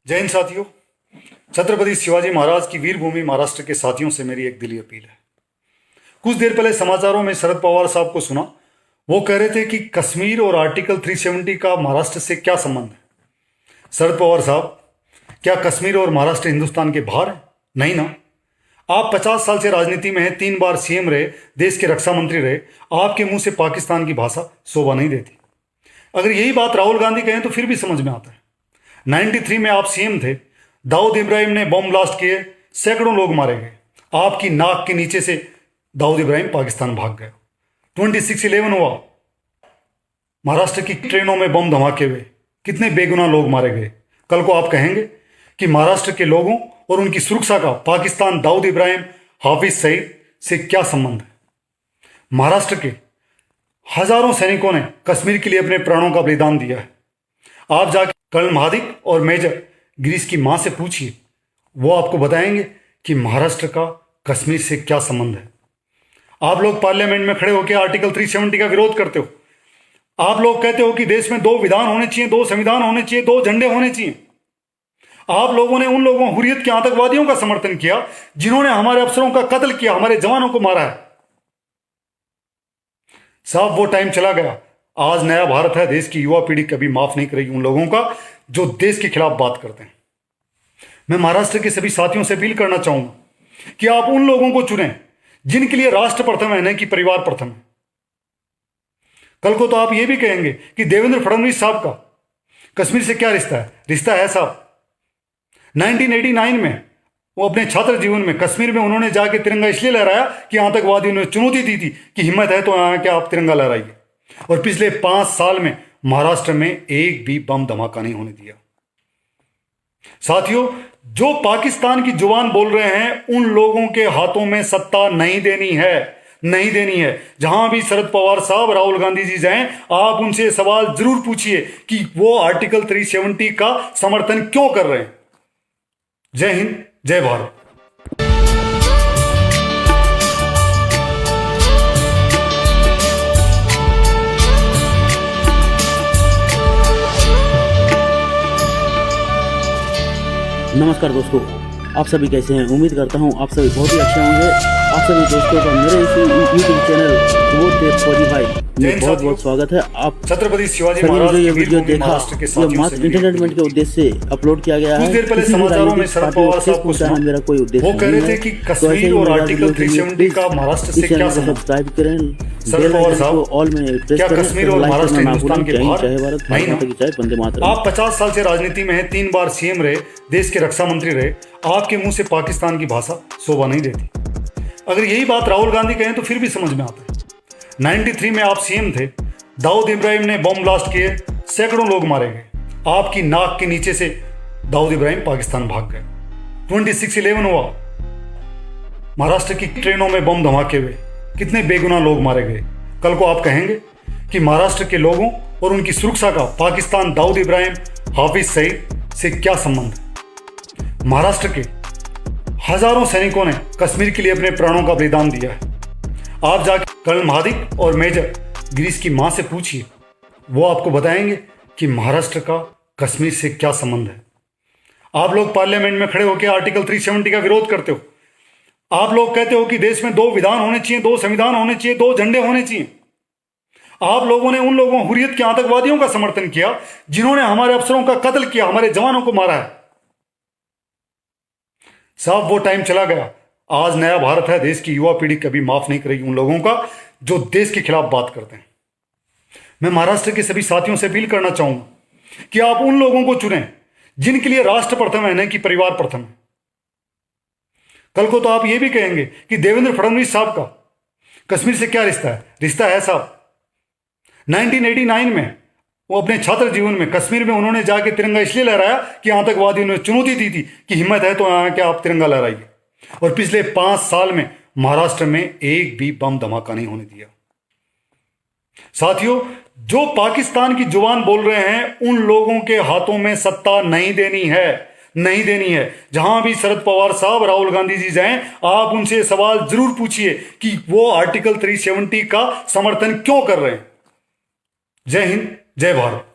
जय हिंद साथियों। छत्रपति शिवाजी महाराज की वीर भूमि महाराष्ट्र के साथियों से मेरी एक दिली अपील है। कुछ देर पहले समाचारों में शरद पवार साहब को सुना, वो कह रहे थे कि कश्मीर और आर्टिकल 370 का महाराष्ट्र से क्या संबंध है। शरद पवार साहब, क्या कश्मीर और महाराष्ट्र हिंदुस्तान के बाहर है? नहीं ना। आप 50 साल से राजनीति में हैं, 3 बार सीएम रहे, देश के रक्षा मंत्री रहे, आपके मुंह से पाकिस्तान की भाषा शोभा नहीं देती। अगर यही बात राहुल गांधी कहें तो फिर भी समझ में आता है। 93 में आप सीएम थे, दाऊद इब्राहिम ने बम ब्लास्ट किए, सैकड़ों लोग मारे गए, आपकी नाक के नीचे से दाऊद इब्राहिम पाकिस्तान भाग गए। 26/11 हुआ, महाराष्ट्र की ट्रेनों में बम धमाके हुए, कितने बेगुनाह लोग मारे गए। कल को आप कहेंगे कि महाराष्ट्र के लोगों और उनकी सुरक्षा का पाकिस्तान, दाऊद इब्राहिम, हाफिज सईद से क्या संबंध है। महाराष्ट्र के हजारों सैनिकों ने कश्मीर के लिए अपने प्राणों का बलिदान दिया है। आप जाके कर्नल महादिक और मेजर गिरीश की मां से पूछिए, वो आपको बताएंगे कि महाराष्ट्र का कश्मीर से क्या संबंध है। आप लोग पार्लियामेंट में खड़े होकर आर्टिकल 370 का विरोध करते हो। आप लोग कहते हो कि देश में 2 विधान होने चाहिए, 2 संविधान होने चाहिए, 2 झंडे होने चाहिए। आप लोगों ने उन लोगों हुर्रियत के आतंकवादियों का समर्थन किया जिन्होंने हमारे अफसरों का कत्ल किया, हमारे जवानों को मारा है। साहब, वो टाइम चला गया। आज नया भारत है। देश की युवा पीढ़ी कभी माफ नहीं करेगी उन लोगों का जो देश के खिलाफ बात करते हैं। मैं महाराष्ट्र के सभी साथियों से अपील करना चाहूंगा कि आप उन लोगों को चुनें जिनके लिए राष्ट्र प्रथम है, नहीं कि परिवार प्रथम है। कल को तो आप ये भी कहेंगे कि देवेंद्र फडणवीस साहब का कश्मीर से क्या रिश्ता है। रिश्ता है साहब। 1989 में वो अपने छात्र जीवन में कश्मीर में उन्होंने जाके तिरंगा इसलिए लहराया कि आतंकवादियों ने चुनौती दी थी कि हिम्मत है तो यहाँ के आप तिरंगा लहराइए। और पिछले 5 साल में महाराष्ट्र में एक भी बम धमाका नहीं होने दिया। साथियों, जो पाकिस्तान की जुबान बोल रहे हैं उन लोगों के हाथों में सत्ता नहीं देनी है, नहीं देनी है। जहां भी शरद पवार साहब, राहुल गांधी जी जाएं, आप उनसे सवाल जरूर पूछिए कि वो आर्टिकल 370 का समर्थन क्यों कर रहे हैं। जय हिंद, जय भारत। नमस्कार दोस्तों, आप सभी कैसे हैं। उम्मीद करता हूं आप सभी बहुत ही अच्छे होंगे। आप सभी दोस्तों का मेरे इस यूट्यूब चैनल वो देव फौजी भाई में बहुत बहुत स्वागत है। आप छत्रपति शिवाजी सभी ने महाराज जो ये की वीडियो वीर भूमि देखा, महाराष्ट्र के ये साथियों मात्र से मेरी इंटरटेनमेंट के उद्देश्य से अपलोड किया गया है। कुछ देर पहले समाचारों में शरद पवार साहब को सुना, मेरा कोई उद्देश्य वो कह रहे थे कि कश्मीर और आर्टिकल 370 का महाराष्ट्र से क्या संबंध। सब्सक्राइब करें, शरद पवार साहब, ऑल में प्रेस क्या करें, कश्मीर और महाराष्ट्र हिंदुस्तान के बाहर? नहीं ना। वंदे मातरम। आप 50 साल से राजनीति में हैं, 3 बार सीएम रहे, देश के रक्षा मंत्री रहे, आपके मुंह से पाकिस्तान की भाषा शोभा नहीं देती। अगर यही बात राहुल गांधी कहें तो फिर भी समझ में आता है। 93 में आप सीएम थे, दाऊद इब्राहिम ने बम ब्लास्ट किए, सैकड़ों लोग मारे गए, आपकी नाक के नीचे से दाऊद इब्राहिम पाकिस्तान भाग गए। 26/11 हुआ, महाराष्ट्र की ट्रेनों में बम धमाके हुए, कितने बेगुनाह लोग मारे गए। कल को आप कहेंगे कि महाराष्ट्र के लोगों और उनकी सुरक्षा का पाकिस्तान, दाऊद इब्राहिम, हाफिज सईद से क्या संबंध है। महाराष्ट्र के हजारों सैनिकों ने कश्मीर के लिए अपने प्राणों का बलिदान दिया है। आप जाके कर्नल महादिक और मेजर गिरीश की मां से पूछिए, वो आपको बताएंगे कि महाराष्ट्र का कश्मीर से क्या संबंध है। आप लोग पार्लियामेंट में खड़े होकर आर्टिकल 370 का विरोध करते हो। आप लोग कहते हो कि देश में 2 विधान होने चाहिए, 2 संविधान होने चाहिए, 2 झंडे होने चाहिए। आप लोगों ने उन लोगों हुर्रियत के आतंकवादियों का समर्थन किया जिन्होंने हमारे अफसरों का कत्ल किया, हमारे जवानों को मारा है। साहब, वो टाइम चला गया। आज नया भारत है। देश की युवा पीढ़ी कभी माफ नहीं करेगी उन लोगों का जो देश के खिलाफ बात करते हैं। मैं महाराष्ट्र के सभी साथियों से अपील करना चाहूंगा कि आप उन लोगों को चुनें जिनके लिए राष्ट्र प्रथम है, नहीं कि परिवार प्रथम है। कल को तो आप ये भी कहेंगे कि देवेंद्र फडणवीस साहब का कश्मीर से क्या रिश्ता है। रिश्ता है साहब। 1989 में वो अपने छात्र जीवन में कश्मीर में उन्होंने जाके तिरंगा इसलिए लहराया कि आतंकवादियों ने चुनौती दी थी कि हिम्मत है तो यहाँ के आप तिरंगा लहराइए। और पिछले 5 साल में महाराष्ट्र में एक भी बम धमाका नहीं होने दिया। साथियों, जो पाकिस्तान की जुबान बोल रहे हैं उन लोगों के हाथों में सत्ता नहीं देनी है, नहीं देनी है। जहां भी शरद पवार साहब, राहुल गांधी जी जाएं, आप उनसे सवाल जरूर पूछिए कि वो आर्टिकल 370 का समर्थन क्यों कर रहे हैं। जय हिंद, जय भारत।